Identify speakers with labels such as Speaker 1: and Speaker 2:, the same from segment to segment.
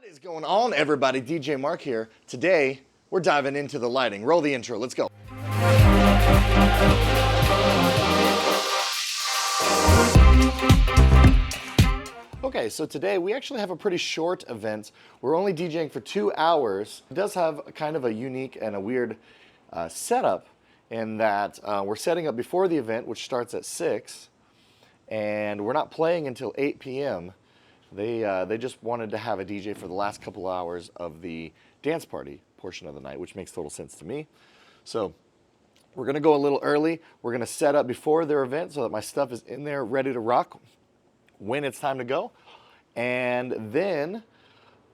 Speaker 1: What is going on, everybody? DJ Mark here. Today, we're diving into the lighting. Roll the intro. Let's go. Okay, so today we actually have a pretty short event. We're only DJing for 2 hours. It does have kind of a unique and a weird setup in that we're setting up before the event, which starts at 6, and we're not playing until 8 p.m. They just wanted to have a DJ for the last couple hours of the dance party portion of the night, which makes total sense to me. So we're gonna go a little early. We're gonna set up before their event so that my stuff is in there ready to rock when it's time to go. And then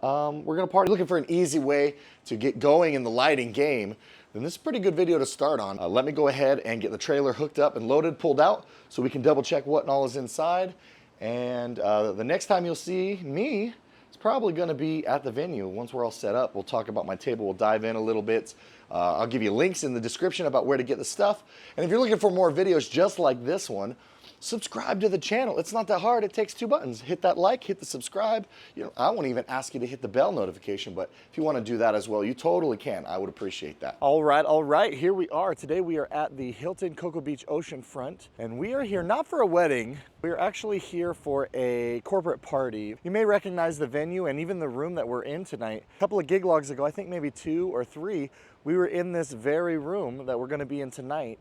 Speaker 1: we're gonna party. Looking for an easy way to get going in the lighting game, then this is a pretty good video to start on. Let me go ahead and get the trailer hooked up and loaded, pulled out, so we can double check what and all is inside. And the next time you'll see me, it's probably gonna be at the venue. Once we're all set up, we'll talk about my table, we'll dive in a little bit. I'll give you links in the description about where to get the stuff. And if you're looking for more videos just like this one, subscribe to the channel. It's not that hard. It takes 2 buttons. Hit that like, hit the subscribe. You know, I won't even ask you to hit the bell notification, but if you want to do that as well, you totally can. I would appreciate that. All right. Here we are. Today we are at the Hilton Cocoa Beach Oceanfront, and we are here not for a wedding. We are actually here for a corporate party. You may recognize the venue and even the room that we're in tonight. A couple of gig logs ago, I think maybe 2 or 3, we were in this very room that we're going to be in tonight.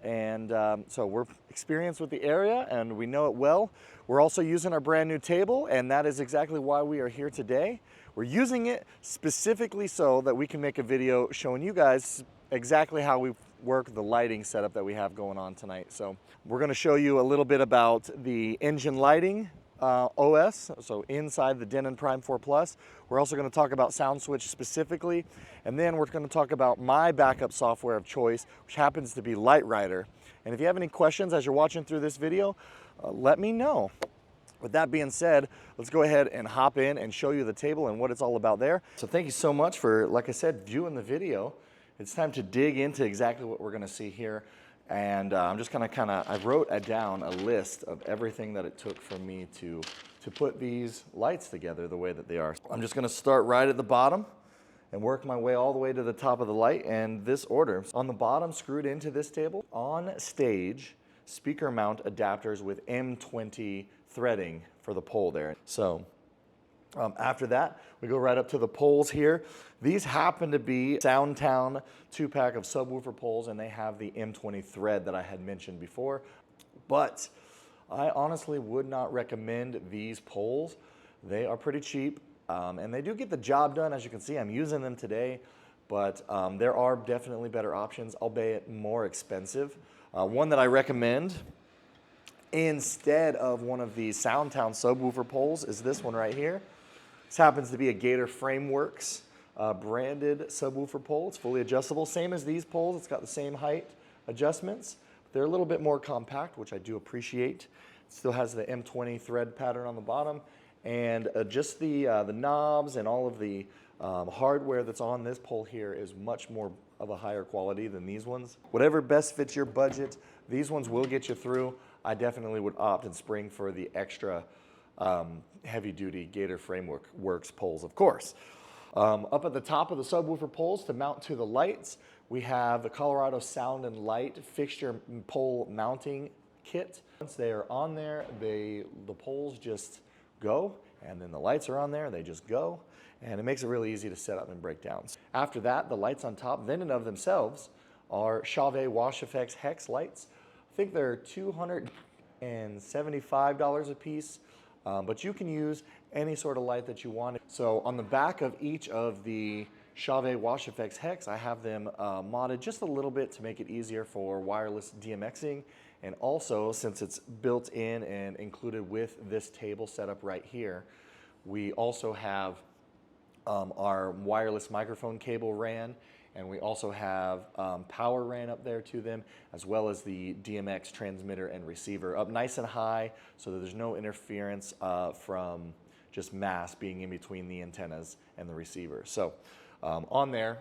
Speaker 1: And so we're experienced with the area and we know it well. We're also using our brand new table, and that is exactly why we are here today. We're using it specifically so that we can make a video showing you guys exactly how we work the lighting setup that we have going on tonight. So we're going to show you a little bit about the engine lighting OS, so inside the Denon Prime 4 Plus. We're also going to talk about SoundSwitch specifically, and then we're going to talk about my backup software of choice, which happens to be Lightrider. And if you have any questions as you're watching through this video, let me know. With that being said, let's go ahead and hop in and show you the table and what it's all about there. So thank you so much for, like I said, viewing the video. It's time to dig into exactly what we're going to see here. And I'm just gonna I wrote down a list of everything that it took for me to put these lights together the way that they are. I'm just gonna start right at the bottom and work my way all the way to the top of the light, and this order. On the bottom, screwed into this table, on stage, speaker mount adapters with M20 threading for the pole there. So after that, we go right up to the poles here. These happen to be Soundtown 2-pack of subwoofer poles, and they have the M20 thread that I had mentioned before. But I honestly would not recommend these poles. They are pretty cheap, and they do get the job done. As you can see, I'm using them today, but there are definitely better options, albeit more expensive. One that I recommend instead of one of the Soundtown subwoofer poles is this one right here. This happens to be a Gator Frameworks branded subwoofer pole. It's fully adjustable, same as these poles. It's got the same height adjustments. They're a little bit more compact, which I do appreciate. It still has the M20 thread pattern on the bottom, and just the knobs and all of the hardware that's on this pole here is much more of a higher quality than these ones. Whatever best fits your budget, these ones will get you through. I definitely would opt and spring for the extra heavy-duty Gator Frameworks poles, of course. Up at the top of the subwoofer poles to mount to the lights, we have the Colorado Sound and Light fixture pole mounting kit. Once they are on there, the poles just go, and then the lights are on there, they just go, and it makes it really easy to set up and break down. After that, the lights on top, then and of themselves, are Chauvet Wash Effects Hex lights. I think they're $275 a piece. But you can use any sort of light that you want. So on the back of each of the Chauvet Wash Effects Hex, I have them modded just a little bit to make it easier for wireless DMXing. And also, since it's built in and included with this table setup right here, we also have our wireless microphone cable ran, and we also have power ran up there to them, as well as the DMX transmitter and receiver up nice and high so that there's no interference from just mass being in between the antennas and the receiver. So on there,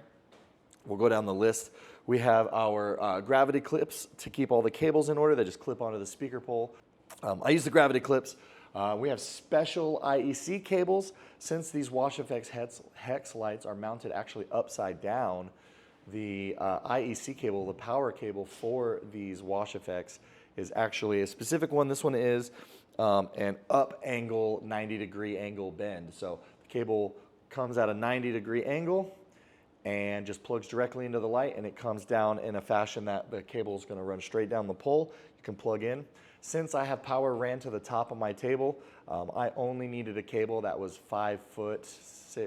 Speaker 1: we'll go down the list. We have our gravity clips to keep all the cables in order. They just clip onto the speaker pole. I use the gravity clips We have special IEC cables. Since these WashFX hex lights are mounted actually upside down, the IEC cable, the power cable for these WashFX, is actually a specific one. This one is an up angle, 90-degree angle bend. So the cable comes at a 90-degree angle and just plugs directly into the light, and it comes down in a fashion that the cable is going to run straight down the pole. You can plug in. Since I have power ran to the top of my table, I only needed a cable that was 5 foot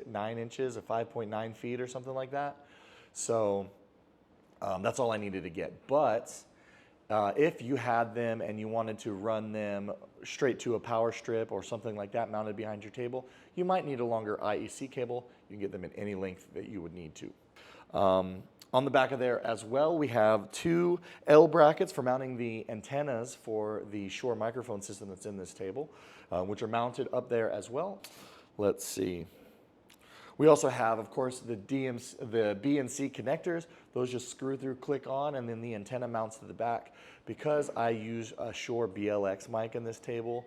Speaker 1: 9 inches or 5.9 feet or something like that. So that's all I needed to get. But if you had them and you wanted to run them straight to a power strip or something like that mounted behind your table, you might need a longer IEC cable. You can get them in any length that you would need to. On the back of there as well, we have 2 L brackets for mounting the antennas for the Shure microphone system that's in this table, which are mounted up there as well. Let's see. We also have, of course, the BNC connectors. Those just screw through, click on, and then the antenna mounts to the back. Because I use a Shure BLX mic in this table,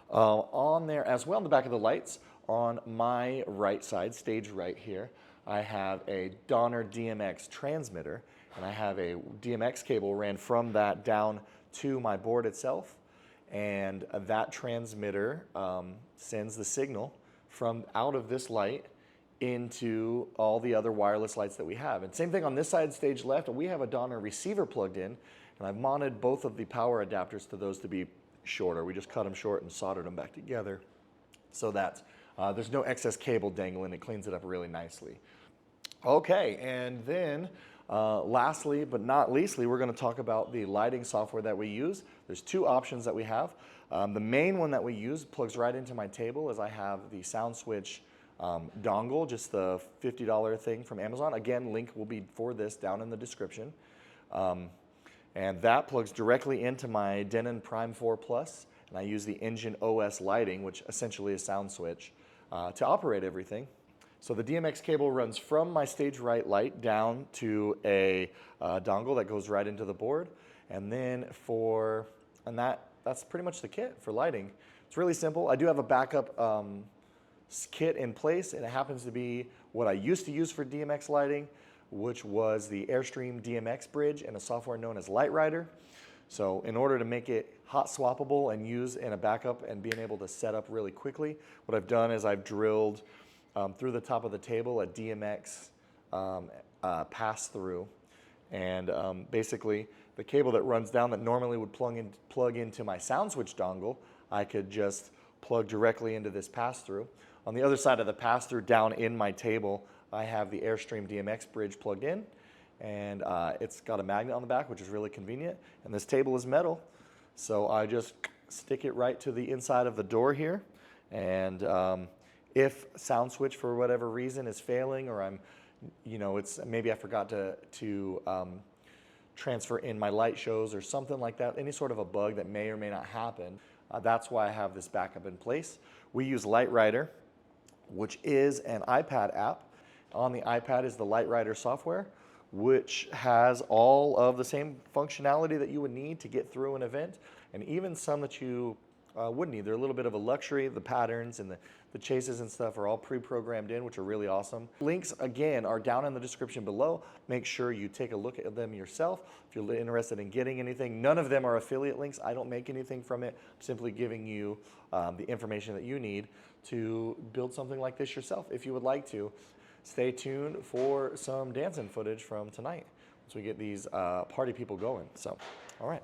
Speaker 1: on there as well, in the back of the lights, on my right side, stage right here, I have a Donner DMX transmitter, and I have a DMX cable ran from that down to my board itself, and that transmitter sends the signal from out of this light into all the other wireless lights that we have. And same thing on this side, stage left, we have a Donner receiver plugged in, and I've mounted both of the power adapters to those to be shorter. We just cut them short and soldered them back together so that there's no excess cable dangling. It cleans it up really nicely. Okay, and then lastly but not leastly, we're going to talk about the lighting software that we use. There's 2 options that we have. The main one that we use plugs right into my table, as I have the SoundSwitch dongle, just the $50 thing from Amazon. Again, link will be for this down in the description. And that plugs directly into my Denon Prime 4 Plus, and I use the Engine OS lighting, which essentially is SoundSwitch, to operate everything. So the DMX cable runs from my stage right light down to a dongle that goes right into the board, and then that's pretty much the kit for lighting. It's really simple. I do have a backup kit in place, and it happens to be what I used to use for DMX lighting, which was the Airstream DMX bridge and a software known as LightRider. So in order to make it hot swappable and use in a backup and being able to set up really quickly, what I've done is I've drilled through the top of the table a DMX pass-through, and basically the cable that runs down that normally would plug into my SoundSwitch dongle, I could just plug directly into this pass-through. On the other side of the pass-through, down in my table, I have the Airstream DMX bridge plugged in, and it's got a magnet on the back, which is really convenient, and this table is metal, so I just stick it right to the inside of the door here, and if SoundSwitch for whatever reason is failing, or maybe I forgot to transfer in my light shows or something like that, any sort of a bug that may or may not happen, that's why I have this backup in place. We use LightRider, which is an iPad app. On the iPad is the LightRider software, which has all of the same functionality that you would need to get through an event, and even some that you wouldn't need. They're a little bit of a luxury. The patterns and the chases and stuff are all pre-programmed in, which are really awesome. Links, again, are down in the description below. Make sure you take a look at them yourself if you're interested in getting anything. None of them are affiliate links. I don't make anything from it. I'm simply giving you the information that you need to build something like this yourself if you would like to. Stay tuned for some dancing footage from tonight once we get these party people going. So, all right.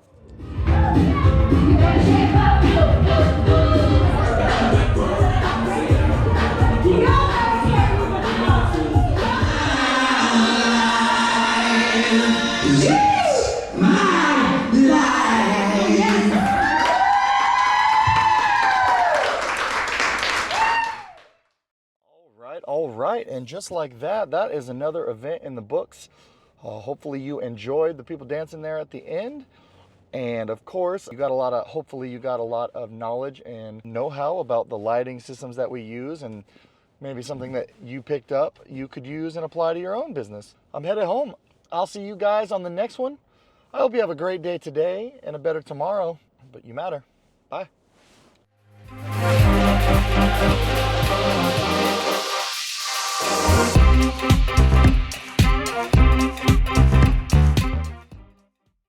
Speaker 1: All right, and just like that, that is another event in the books. Hopefully you enjoyed the people dancing there at the end. And of course, hopefully you got a lot of knowledge and know-how about the lighting systems that we use, and maybe something that you picked up you could use and apply to your own business. I'm headed home. I'll see you guys on the next one. I hope you have a great day today and a better tomorrow, but you matter. Bye.